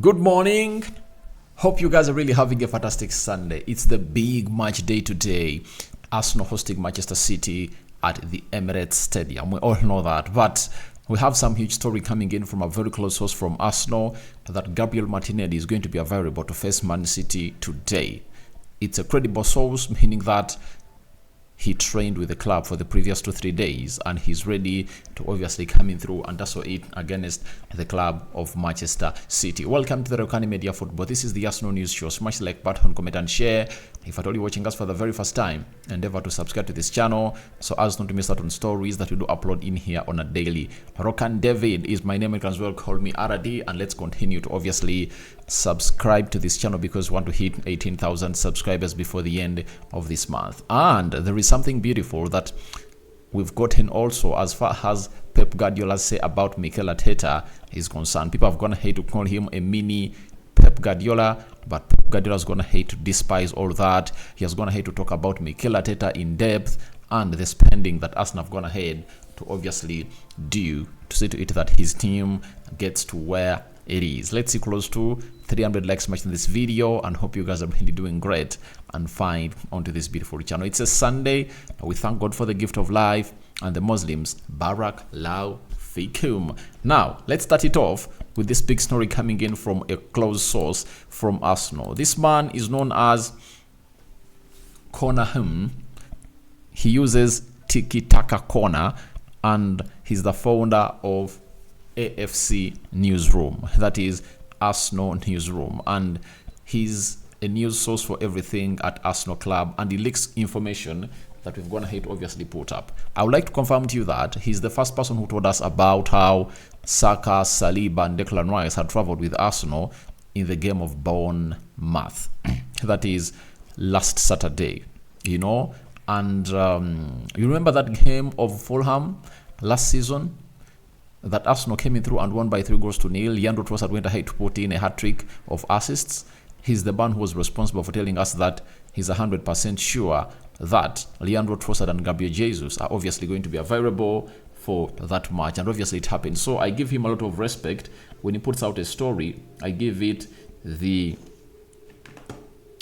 Good morning. Hope you guys are really having a fantastic Sunday. It's the big match day today. Arsenal hosting Manchester City at the Emirates Stadium. We all know that. But we have some huge story coming in from a very close source from Arsenal that Gabriel Martinelli is going to be available to face Man City today. It's a credible source, meaning that he trained with the club for the previous 2-3 days and he's ready to obviously coming through and that's it against the club of Manchester City. Welcome to the Rokani Media Football. This is the Arsenal News Show. Smash the like button, comment and share. If at all you're watching us for the very first time, endeavor to subscribe to this channel so as not to miss out on stories that we do upload in here on a daily. Rokani David is my name. You can as well call me RD, and let's continue to obviously subscribe to this channel because we want to hit 18,000 subscribers before the end of this month. And there is something beautiful that we've gotten also as far as Pep Guardiola say about Mikel Arteta is concerned. People have gone ahead to call him a mini Pep Guardiola, but Pep Guardiola has gone ahead to despise all that. He has gone ahead to talk about Mikel Arteta in depth and the spending that Arsenal have gone ahead to obviously do to see to it that his team gets to where it is. Let's see close to 300 likes much in this video, and hope you guys are really doing great and fine onto this beautiful channel. It's a Sunday. We thank God for the gift of life, and the Muslims Barak Lau Fikum. Now let's start it off with this big story coming in from a close source from Arsenal. This man is known as Corner. He uses Tiki Taka Corner, and he's the founder of AFC Newsroom, that is Arsenal Newsroom, and he's a news source for everything at Arsenal Club, and he leaks information that we've gone ahead to obviously put up. I would like to confirm to you that he's the first person who told us about how Saka, Saliba and Declan Rice had traveled with Arsenal in the game of Bournemouth. That is last Saturday, and you remember that game of Fulham last season that Arsenal came in through and won by 3-0. Leandro Trossard went ahead to put in a hat-trick of assists. He's the man who was responsible for telling us that he's 100% sure that Leandro Trossard and Gabriel Jesus are obviously going to be available for that match, and obviously it happened. So I give him a lot of respect when he puts out a story. I give it the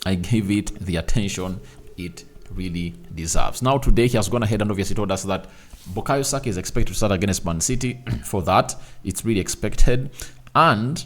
attention it really deserves. Now today he has gone ahead and obviously told us that Bukayo Saka is expected to start against Man City. For that, it's really expected. And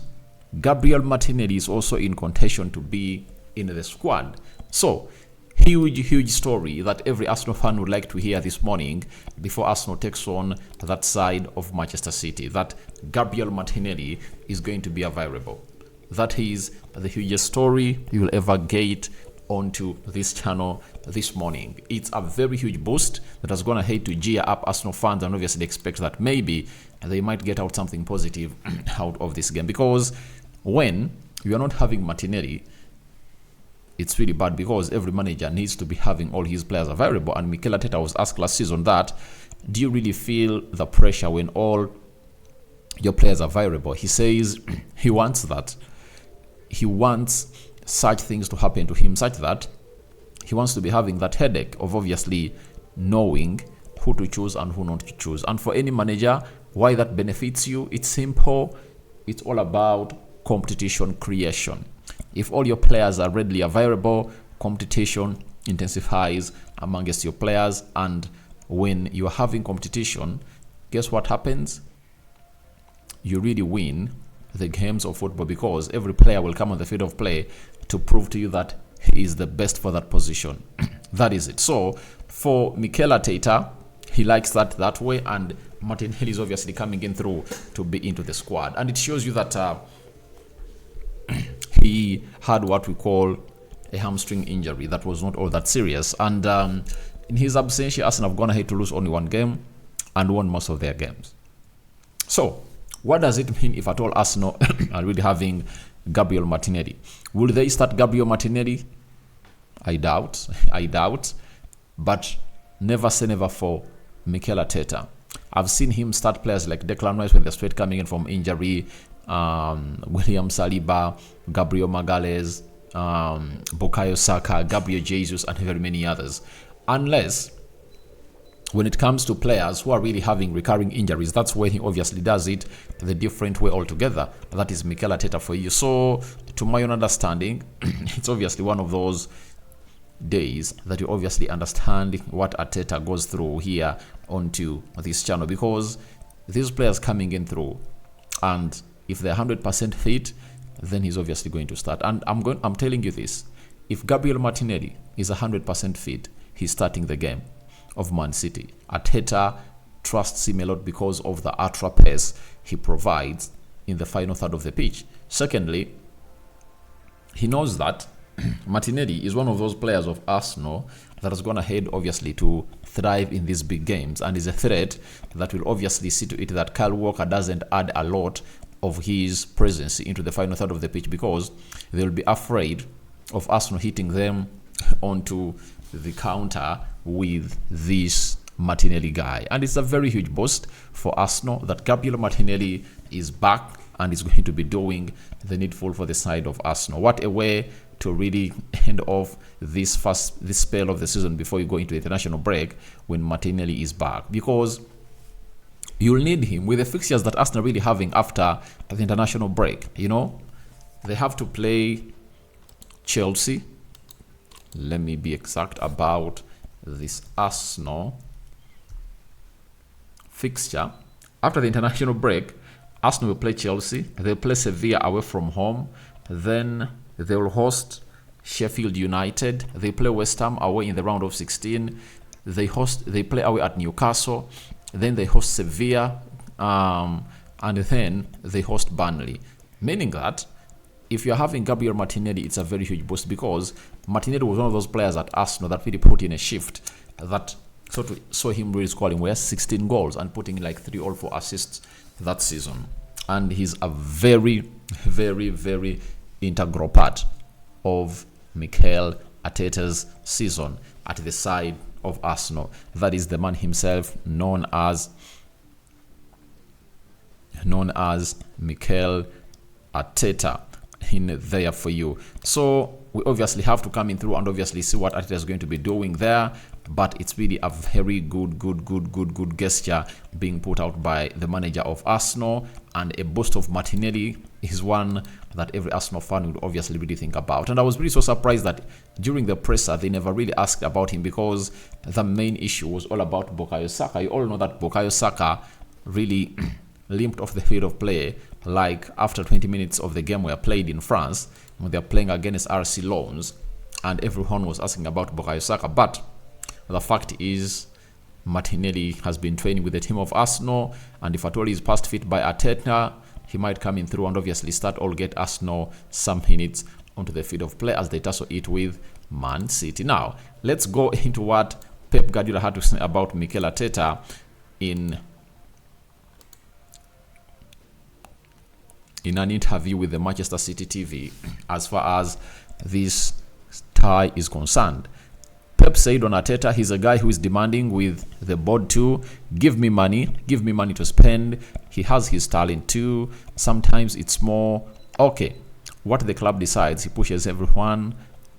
Gabriel Martinelli is also in contention to be in the squad. So, huge story that every Arsenal fan would like to hear this morning before Arsenal takes on that side of Manchester City, that Gabriel Martinelli is going to be available. That is the hugest story you will ever get onto this channel this morning. It's a very huge boost that has gone ahead to gear up Arsenal fans, and obviously expect that maybe they might get out something positive out of this game, because when you are not having Martinelli, it's really bad, because every manager needs to be having all his players available. And Mikel Arteta was asked last season that, do you really feel the pressure when all your players are available? He says he wants that. He wants such things to happen to him, such that he wants to be having that headache of obviously knowing who to choose and who not to choose. And for any manager, why that benefits you, it's simple. It's all about competition creation. If all your players are readily available, competition intensifies amongst your players, and when you're having competition, guess what happens? You really win the games of football, because every player will come on the field of play to prove to you that he is the best for that position. That is it. So for Mikel Arteta, he likes that way, and Martinelli is obviously coming in through to be into the squad, and it shows you that he had what we call a hamstring injury that was not all that serious, and in his absence, Arsenal have gone ahead to lose only one game and won most of their games. So what does it mean if at all Arsenal are really having Gabriel Martinelli? Will they start Gabriel Martinelli? I doubt. But never say never for Mikel Arteta. I've seen him start players like Declan Rice when they're straight coming in from injury, William Saliba, Gabriel Magalhaes, Bukayo Saka, Gabriel Jesus, and very many others. Unless when it comes to players who are really having recurring injuries, that's when he obviously does it the different way altogether. That is Mikel Arteta for you. So, to my own understanding, it's obviously one of those days that you obviously understand what Arteta goes through here onto this channel, because these players coming in through, and if they're 100% fit, then he's obviously going to start. And I'm telling you this: if Gabriel Martinelli is 100% fit, he's starting the game of Man City. Arteta trusts him a lot because of the ultra pace he provides in the final third of the pitch. Secondly, he knows that Martinelli is one of those players of Arsenal that is going to head obviously to thrive in these big games, and is a threat that will obviously see to it that Kyle Walker doesn't add a lot of his presence into the final third of the pitch, because they'll be afraid of Arsenal hitting them onto the counter with this Martinelli guy. And it's a very huge boost for Arsenal that Gabriel Martinelli is back and is going to be doing the needful for the side of Arsenal. What a way to really end off this spell of the season before you go into the international break, when Martinelli is back, because you'll need him with the fixtures that Arsenal really having after the international break. You know, they have to play Chelsea. Let me be exact about this Arsenal fixture. After the international break, Arsenal will play Chelsea. They'll play Sevilla away from home. Then they will host Sheffield United. They play West Ham away in the round of 16. They play away at Newcastle. Then they host Sevilla. And then they host Burnley. Meaning that if you're having Gabriel Martinelli, it's a very huge boost, because Martinelli was one of those players at Arsenal that really put in a shift that saw him really scoring 16 goals and putting like 3 or 4 assists that season. And he's a very, very, very integral part of Mikel Arteta's season at the side of Arsenal. That is the man himself, known as Mikel Arteta, in there for you. So we obviously have to come in through and obviously see what Arteta is going to be doing there. But it's really a very good gesture being put out by the manager of Arsenal, and a boost of Martinelli is one that every Arsenal fan would obviously really think about. And I was really so surprised that during the presser they never really asked about him, because the main issue was all about Bukayo Saka. You all know that Bukayo Saka really limped off the field of play, like after 20 minutes of the game were played in France when they're playing against RC Lens, and everyone was asking about Bukayo Saka. But the fact is, Martinelli has been training with the team of Arsenal, and if at all he's passed fit by Arteta, he might come in through and obviously start or get Arsenal some minutes onto the field of play as they tussle it with Man City. Now, let's go into what Pep Guardiola had to say about Mikel Arteta in an interview with the Manchester City TV as far as this tie is concerned. Pep said on Arteta, he's a guy who is demanding with the board too. Give me money to spend. He has his talent too. Sometimes it's more, okay, what the club decides, he pushes everyone,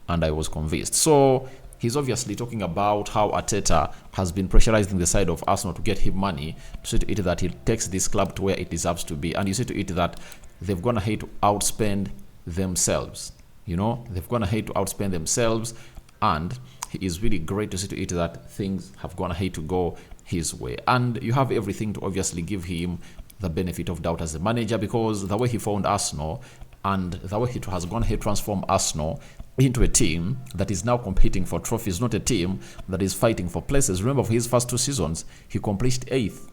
and I was convinced. So he's obviously talking about how Arteta has been pressurizing the side of Arsenal to get him money, to see to it that he takes this club to where it deserves to be. And you see to it that they've gone ahead to outspend themselves. You know, they've gone ahead to outspend themselves, and he is really great to see to it that things have gone ahead to go his way. And you have everything to obviously give him the benefit of doubt as a manager, because the way he found Arsenal and the way he has gone ahead to transform Arsenal into a team that is now competing for trophies, not a team that is fighting for places. Remember, for his first 2 seasons, he accomplished 8th.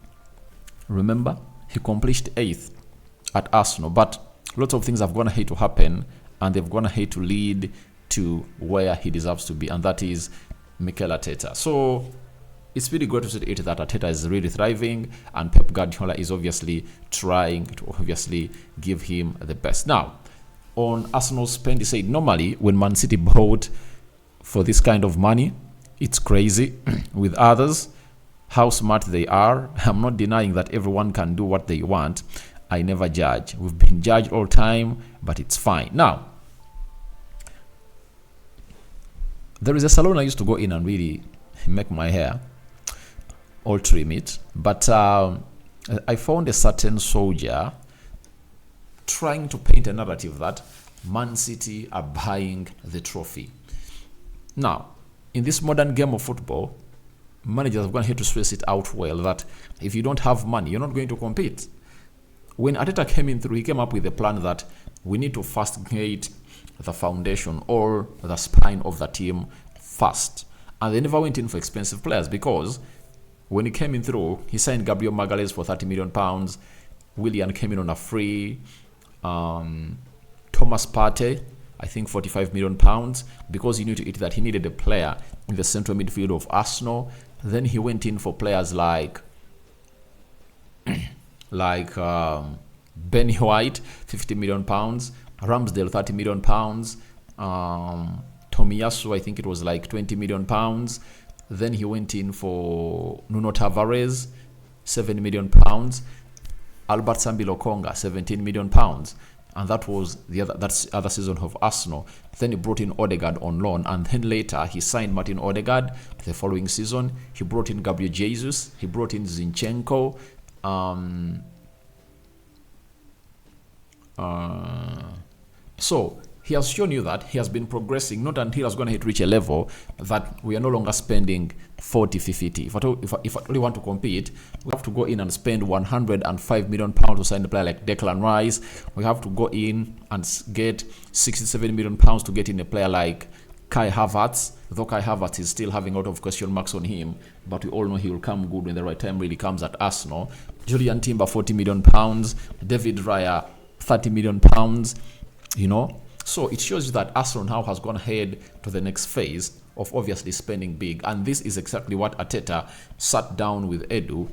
Remember, he accomplished 8th at Arsenal. But lots of things have gone ahead to happen, and they've gone ahead to lead to where he deserves to be, and that is Mikel Arteta. So it's really good to see it that Arteta is really thriving, and Pep Guardiola is obviously trying to obviously give him the best. Now, on Arsenal spend, he said normally when Man City bought for this kind of money, it's crazy. With others, how smart they are. I'm not denying that everyone can do what they want. I never judge. We've been judged all time, but it's fine. Now, there is a salon I used to go in and really make my hair. alter it. But I found a certain soldier trying to paint a narrative that Man City are buying the trophy. Now, in this modern game of football, managers are going to have to stress it out well that if you don't have money, you're not going to compete. When Arteta came in through, he came up with a plan that we need to first create the foundation or the spine of the team first. And they never went in for expensive players, because when he came in through, he signed Gabriel Martinelli for £30 million. Willian came in on a free. Thomas Partey, I think £45 million, because he knew to it that he needed a player in the central midfield of Arsenal. Then he went in for players like Benny White, £50 million, Ramsdale, £30 million, Tomiyasu, I think it was like £20 million. Then he went in for Nuno Tavares, £7 million, Albert Sambi-Lokonga, £17 million. And that was that's other season of Arsenal. Then he brought in Odegaard on loan, and then later he signed Martin Odegaard the following season. He brought in Gabriel Jesus, he brought in Zinchenko. So he has shown you that he has been progressing, not until he has going to reach a level that we are no longer spending 40, 50. If I really want to compete, we have to go in and spend £105 million to sign a player like Declan Rice. We have to go in and get £67 million to get in a player like Kai Havertz, though Kai Havertz is still having a lot of question marks on him, but we all know he will come good when the right time really comes at Arsenal. Julian Timber, £40 million. David Raya, £30 million. You know, so it shows you that Arsenal now has gone ahead to the next phase of obviously spending big. And this is exactly what Arteta sat down with Edu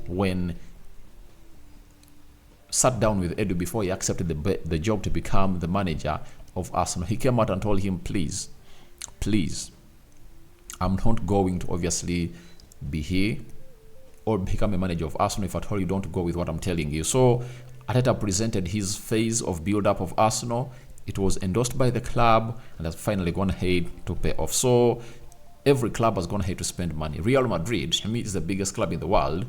before he accepted the job to become the manager of Arsenal. He came out and told him, please, I'm not going to obviously be here or become a manager of Arsenal if at all you don't go with what I'm telling you. So Arteta presented his phase of build-up of Arsenal. It was endorsed by the club and has finally gone ahead to pay off. So every club has gone ahead to spend money. Real Madrid, I mean, is the biggest club in the world,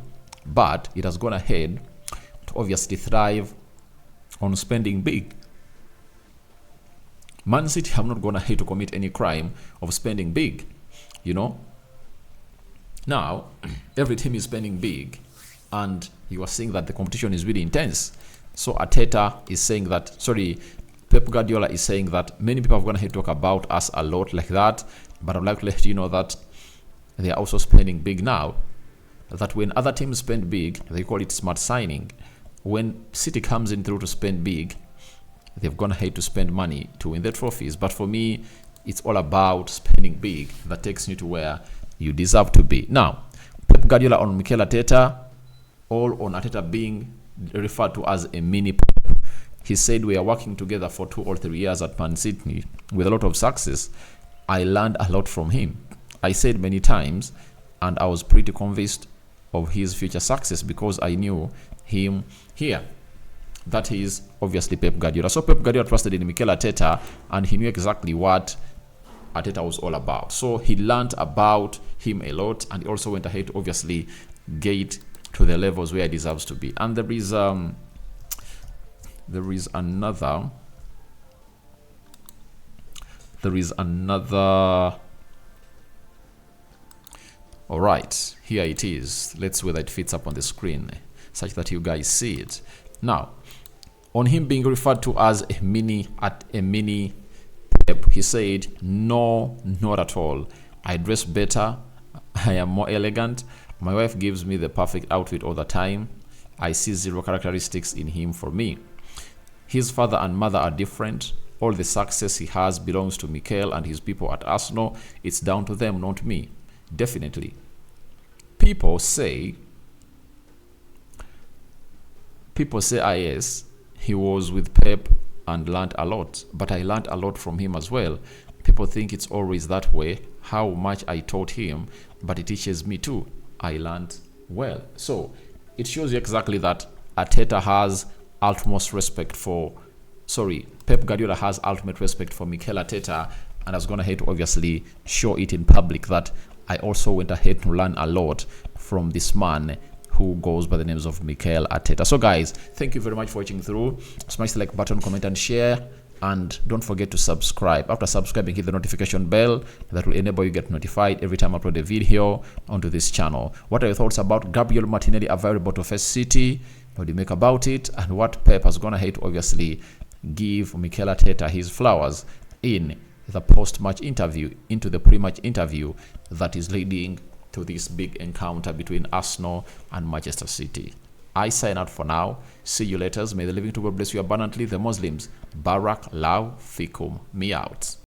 but it has gone ahead to obviously thrive on spending big. Man City have not gone ahead to commit any crime of spending big, you know. Now, every team is spending big, and you are seeing that the competition is really intense. So Arteta is saying that, Pep Guardiola is saying that many people are going to talk about us a lot like that, but I'd like to let you know that they are also spending big now. That when other teams spend big, they call it smart signing. When City comes in through to spend big, they've gone ahead to spend money to win their trophies. But for me, it's all about spending big that takes you to where you deserve to be. Now, Pep Guardiola on Mikel Arteta, all on Arteta being referred to as a mini Pep. He said we are working together for 2 or 3 years at Man City with a lot of success. I learned a lot from him. I said many times, and I was pretty convinced of his future success because I knew him here. That is obviously Pep Guardiola. So Pep Guardiola trusted in Mikel Arteta, and he knew exactly what Arteta was all about. So he learned about him a lot, and he also went ahead to obviously get to the levels where he deserves to be. And there is another all right, here it is. Let's see whether it fits up on the screen such that you guys see it. Now, on him being referred to as a mini Pep, he said, no, not at all. I dress better, I am more elegant, my wife gives me the perfect outfit all the time. I see zero characteristics in him for me. His father and mother are different. All the success he has belongs to Mikel and his people at Arsenal. It's down to them, not me. Definitely. People say, yes, he was with Pep and learned a lot. But I learned a lot from him as well. People think it's always that way. How much I taught him, but it teaches me too. I learned well. So it shows you exactly that Arteta has Pep Guardiola has ultimate respect for Mikel Arteta and has gone ahead to obviously show it in public that I also went ahead to learn a lot from this man who goes by the names of Mikel Arteta. So guys, thank you very much for watching through. Smash the like button, comment and share, and don't forget to subscribe. After subscribing, hit the notification bell. That will enable you to get notified every time I upload a video onto this channel. What are your thoughts about Gabriel Martinelli available to face City? What do you make about it? And what Pep has gone ahead to obviously give Mikel Arteta his flowers in the post-match interview, into the pre-match interview that is leading to this big encounter between Arsenal and Manchester City. I sign out for now. See you later. May the living to God bless you abundantly. The Muslims, Barak Lau Fikum. Me out.